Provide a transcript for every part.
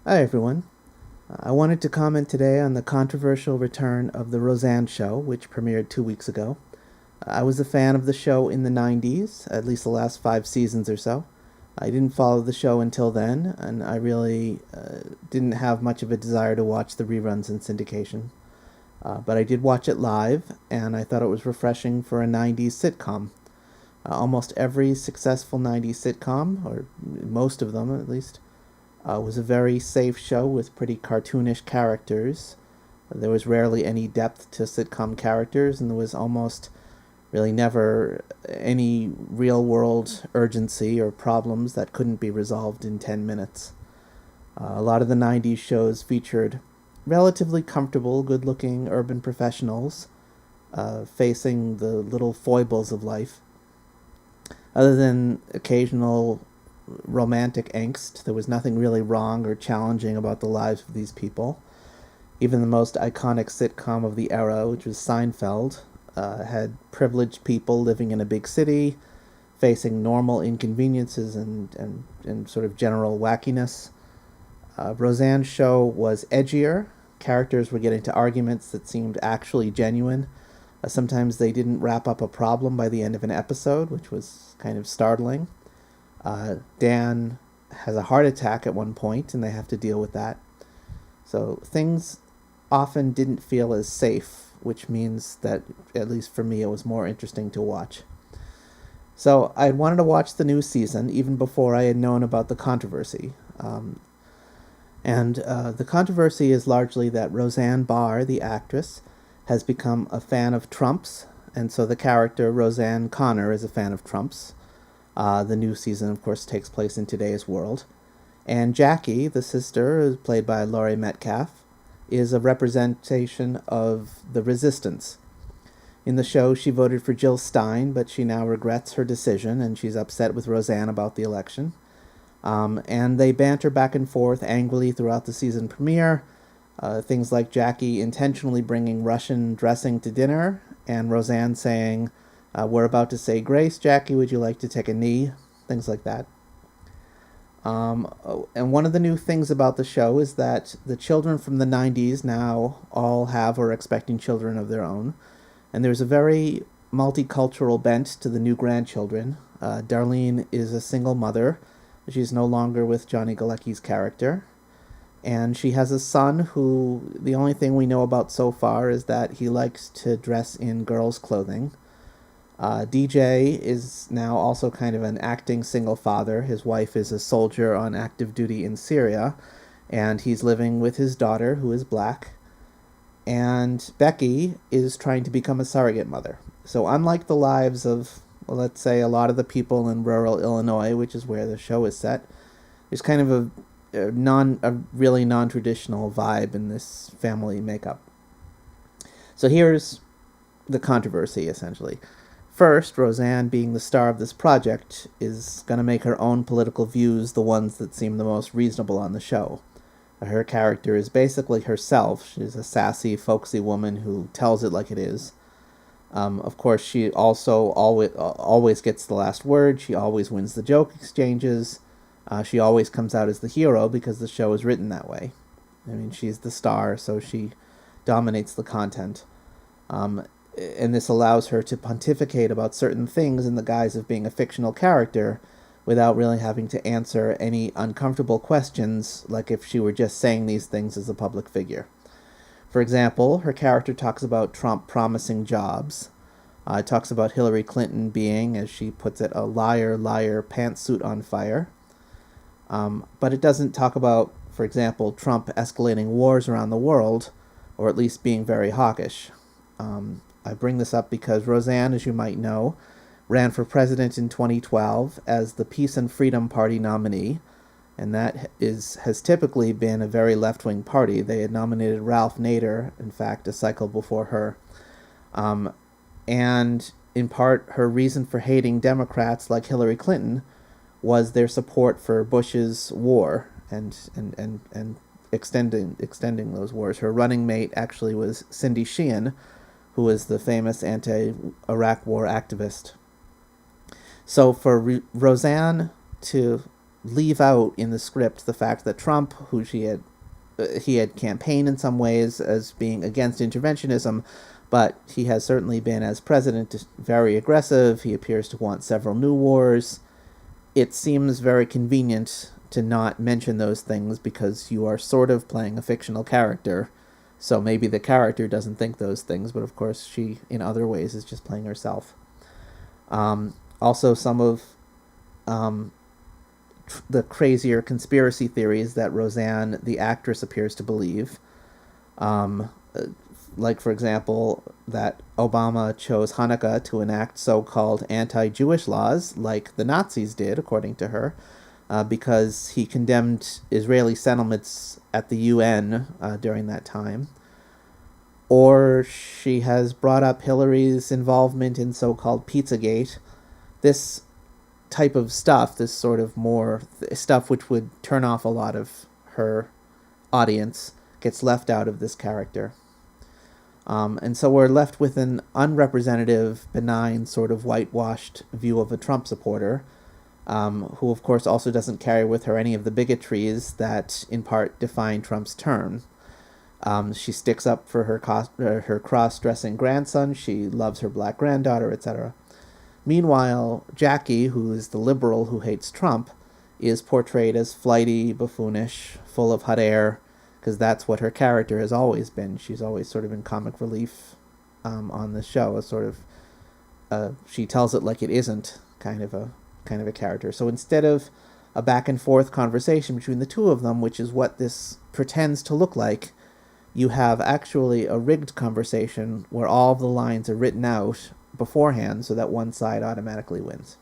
Hi, everyone. I wanted to comment today on the controversial return of The Roseanne Show, which premiered 2 weeks ago. I was a fan of the show in the 90s, at least the last 5 seasons or so. I didn't follow the show until then, and I really didn't have much of a desire to watch the reruns in syndication. But I did watch it live, and I thought it was refreshing for a 90s sitcom. Almost every successful 90s sitcom, or most of them at least, was a very safe show with pretty cartoonish characters. There was rarely any depth to sitcom characters, and there was almost really never any real world urgency or problems that couldn't be resolved in 10 minutes. A lot of the 90s shows featured relatively comfortable, good looking urban professionals facing the little foibles of life. Other than occasional romantic angst, there was nothing really wrong or challenging about the lives of these people. Even the most iconic sitcom of the era, which was Seinfeld, had privileged people living in a big city, facing normal inconveniences and sort of general wackiness. Roseanne's show was edgier. Characters were getting into arguments that seemed actually genuine. Sometimes they didn't wrap up a problem by the end of an episode, which was kind of startling. Dan has a heart attack at one point, and they have to deal with that. So things often didn't feel as safe, which means that, at least for me, it was more interesting to watch. So I wanted to watch the new season even before I had known about the controversy. And the controversy is largely that Roseanne Barr, the actress, has become a fan of Trump's, and so the character Roseanne Connor is a fan of Trump's. The new season, of course, takes place in today's world. And Jackie, the sister, played by Laurie Metcalf, is a representation of the resistance. In the show, she voted for Jill Stein, but she now regrets her decision, and she's upset with Roseanne about the election. And they banter back and forth angrily throughout the season premiere. Things like Jackie intentionally bringing Russian dressing to dinner, and Roseanne saying, "We're about to say grace, Jackie. Would you like to take a knee?" Things like that. And one of the new things about the show is that the children from the 90s now all have or are expecting children of their own. And there's a very multicultural bent to the new grandchildren. Darlene is a single mother. She's no longer with Johnny Galecki's character. And she has a son who the only thing we know about so far is that he likes to dress in girls' clothing. DJ is now also kind of an acting single father. His wife is a soldier on active duty in Syria, and he's living with his daughter, who is black. And Becky is trying to become a surrogate mother. So, unlike the lives of, well, let's say, a lot of the people in rural Illinois, which is where the show is set, there's kind of a really non-traditional vibe in this family makeup. So here's the controversy, essentially. First, Roseanne, being the star of this project, is going to make her own political views the ones that seem the most reasonable on the show. Her character is basically herself. She's a sassy, folksy woman who tells it like it is. Of course, she also always gets the last word. She always wins the joke exchanges. She always comes out as the hero because the show is written that way. I mean, she's the star, so she dominates the content. And this allows her to pontificate about certain things in the guise of being a fictional character without really having to answer any uncomfortable questions, like if she were just saying these things as a public figure. For example, her character talks about Trump promising jobs. It talks about Hillary Clinton being, as she puts it, a liar, liar, pantsuit on fire. But it doesn't talk about, for example, Trump escalating wars around the world, or at least being very hawkish. I bring this up because Roseanne, as you might know, ran for president in 2012 as the Peace and Freedom Party nominee, and that has typically been a very left-wing party. They had nominated Ralph Nader, in fact, a cycle before her. And in part, her reason for hating Democrats like Hillary Clinton was their support for Bush's war and extending those wars. Her running mate actually was Cindy Sheehan, who was the famous anti-Iraq war activist. So for Roseanne to leave out in the script the fact that Trump, who he had campaigned in some ways as being against interventionism, but he has certainly been, as president, very aggressive. He appears to want several new wars. It seems very convenient to not mention those things because you are sort of playing a fictional character. So maybe the character doesn't think those things, but of course she, in other ways, is just playing herself. Also, some of the crazier conspiracy theories that Roseanne, the actress, appears to believe. Like, for example, that Obama chose Hanukkah to enact so-called anti-Jewish laws, like the Nazis did, according to her, because he condemned Israeli settlements at the UN during that time. Or she has brought up Hillary's involvement in so-called Pizzagate. This type of stuff, this sort of more stuff which would turn off a lot of her audience, gets left out of this character. And so we're left with an unrepresentative, benign, sort of whitewashed view of a Trump supporter, who of course also doesn't carry with her any of the bigotries that in part define Trump's term. She sticks up for her cross-dressing grandson, she loves her black granddaughter, etc. Meanwhile, Jackie, who is the liberal who hates Trump, is portrayed as flighty, buffoonish, full of hot air, because that's what her character has always been. She's always sort of been comic relief on the show, a sort of she tells it like it isn't kind of a character. So instead of a back and forth conversation between the two of them, which is what this pretends to look like, you have actually a rigged conversation where all of the lines are written out beforehand so that one side automatically wins.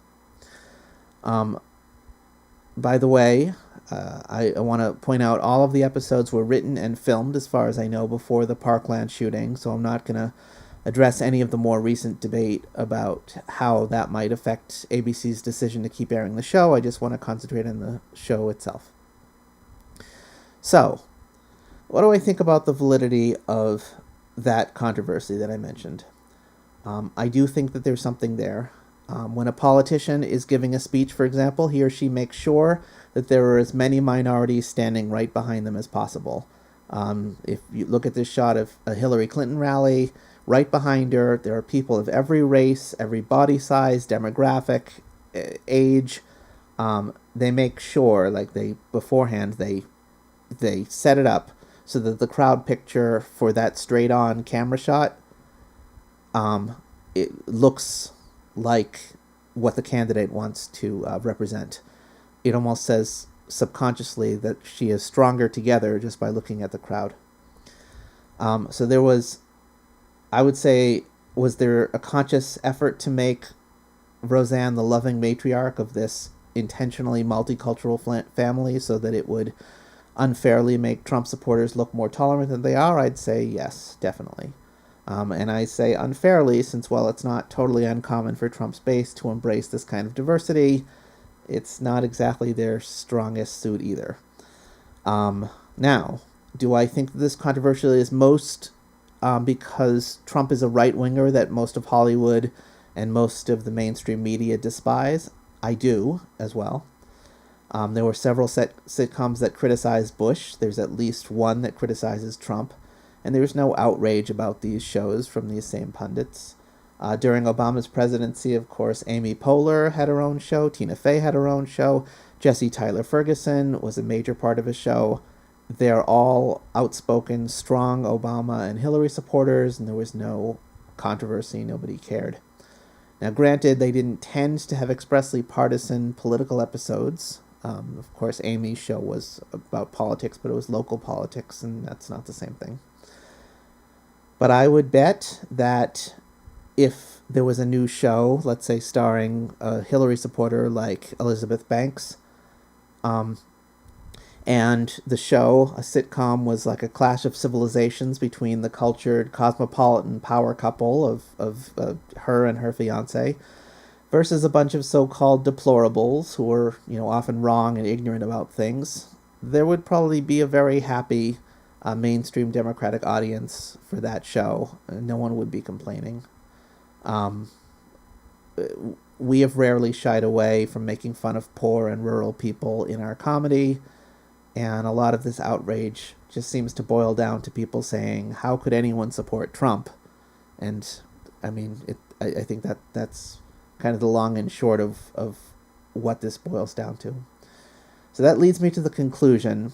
By the way, I want to point out all of the episodes were written and filmed, as far as I know, before the Parkland shooting, so I'm not going to address any of the more recent debate about how that might affect ABC's decision to keep airing the show. I just want to concentrate on the show itself. So, what do I think about the validity of that controversy that I mentioned? I do think that there's something there. When a politician is giving a speech, for example, he or she makes sure that there are as many minorities standing right behind them as possible. If you look at this shot of a Hillary Clinton rally, right behind her, there are people of every race, every body size, demographic, age. They make sure, like beforehand, they set it up so that the crowd picture for that straight-on camera shot, it looks like what the candidate wants to represent. It almost says subconsciously that she is stronger together just by looking at the crowd. So there was, I would say, was there a conscious effort to make Roseanne the loving matriarch of this intentionally multicultural family so that it would unfairly make Trump supporters look more tolerant than they are? I'd say yes, definitely. And I say unfairly since, while it's not totally uncommon for Trump's base to embrace this kind of diversity, it's not exactly their strongest suit either. Now, do I think that this controversial is most because Trump is a right-winger that most of Hollywood and most of the mainstream media despise? I do, as well. There were several sitcoms that criticized Bush. There's at least one that criticizes Trump. And there's no outrage about these shows from these same pundits. During Obama's presidency, of course, Amy Poehler had her own show. Tina Fey had her own show. Jesse Tyler Ferguson was a major part of his show. They're all outspoken, strong Obama and Hillary supporters, and there was no controversy. Nobody cared. Now, granted, they didn't tend to have expressly partisan political episodes. Of course, Amy's show was about politics, but it was local politics, and that's not the same thing. But I would bet that if there was a new show, let's say starring a Hillary supporter like Elizabeth Banks, and the show, a sitcom, was like a clash of civilizations between the cultured, cosmopolitan power couple of her and her fiancé versus a bunch of so-called deplorables who were, often wrong and ignorant about things, there would probably be a very happy mainstream Democratic audience for that show. No one would be complaining. we have rarely shied away from making fun of poor and rural people in our comedy, and a lot of this outrage just seems to boil down to people saying, how could anyone support Trump? And I mean, I think that's kind of the long and short of what this boils down to. So that leads me to the conclusion.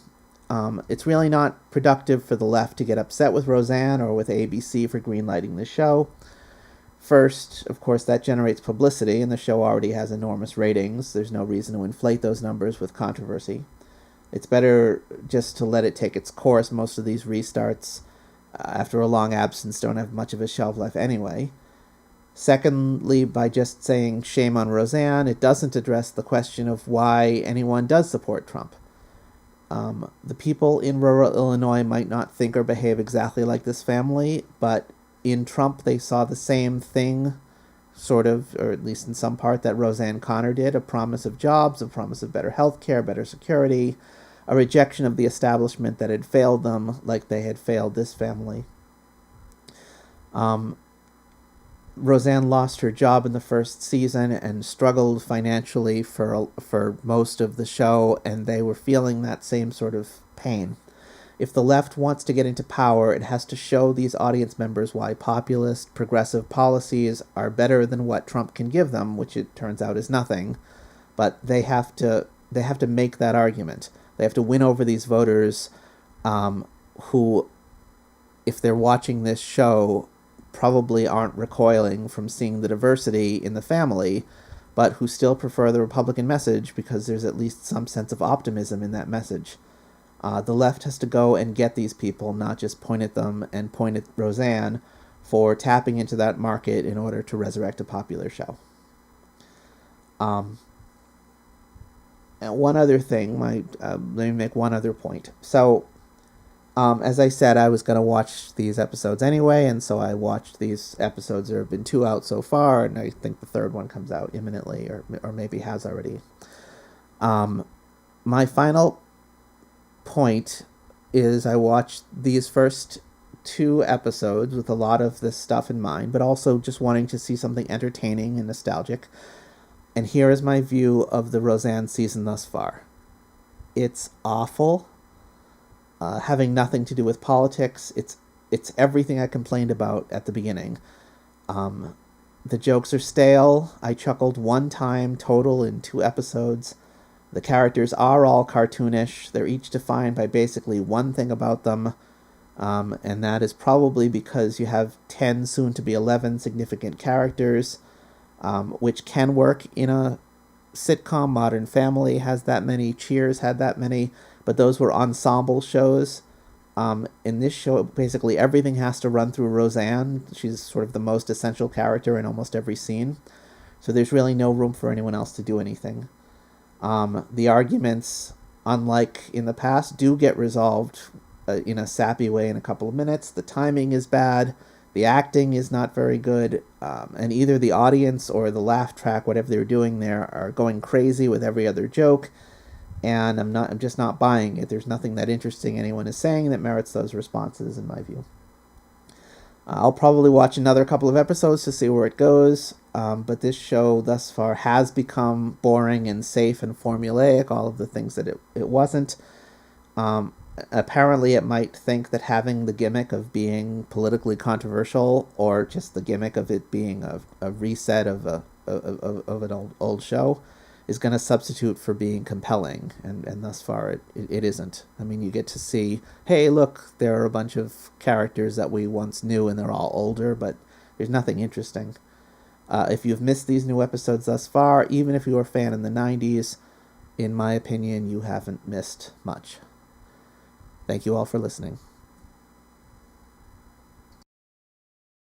It's really not productive for the left to get upset with Roseanne or with ABC for greenlighting the show. First, of course, that generates publicity, and the show already has enormous ratings. There's no reason to inflate those numbers with controversy. It's better just to let it take its course. Most of these restarts, after a long absence, don't have much of a shelf life anyway. Secondly, by just saying shame on Roseanne, it doesn't address the question of why anyone does support Trump. The people in rural Illinois might not think or behave exactly like this family, but in Trump they saw the same thing, sort of, or at least in some part, that Roseanne Connor did: a promise of jobs, a promise of better health care, better security, a rejection of the establishment that had failed them like they had failed this family. Roseanne lost her job in the first season and struggled financially for most of the show, and they were feeling that same sort of pain. If the left wants to get into power, it has to show these audience members why populist, progressive policies are better than what Trump can give them, which it turns out is nothing. But they have to make that argument. They have to win over these voters who, if they're watching this show, probably aren't recoiling from seeing the diversity in the family, but who still prefer the Republican message because there's at least some sense of optimism in that message. The left has to go and get these people, not just point at them and point at Roseanne for tapping into that market in order to resurrect a popular show. And one other thing, let me make one other point. So, as I said, I was going to watch these episodes anyway, and so I watched these episodes. There have been 2 out so far, and I think the 3rd one comes out imminently, or maybe has already. My final point is I watched these first 2 episodes with a lot of this stuff in mind, but also just wanting to see something entertaining and nostalgic. And here is my view of the Roseanne season thus far. It's awful. Having nothing to do with politics. It's everything I complained about at the beginning. The jokes are stale. I chuckled 1 time total in 2 episodes. The characters are all cartoonish. They're each defined by basically one thing about them, and that is probably because you have 10, soon to be 11 significant characters, which can work in a sitcom. Modern Family has that many. Cheers had that many. But those were ensemble shows. In this show, basically everything has to run through Roseanne. She's sort of the most essential character in almost every scene. So there's really no room for anyone else to do anything. The arguments, unlike in the past, do get resolved in a sappy way in a couple of minutes. The timing is bad. The acting is not very good. And either the audience or the laugh track, whatever they're doing there, are going crazy with every other joke. And I'm just not buying it. There's nothing that interesting anyone is saying that merits those responses, in my view. I'll probably watch another couple of episodes to see where it goes, but this show thus far has become boring and safe and formulaic, all of the things that it wasn't. Apparently it might think that having the gimmick of being politically controversial, or just the gimmick of it being a reset of an old show, is going to substitute for being compelling, and thus far it isn't. I mean, you get to see, hey, look, there are a bunch of characters that we once knew and they're all older, but there's nothing interesting. If you've missed these new episodes thus far, even if you were a fan in the 90s, in my opinion, you haven't missed much. Thank you all for listening.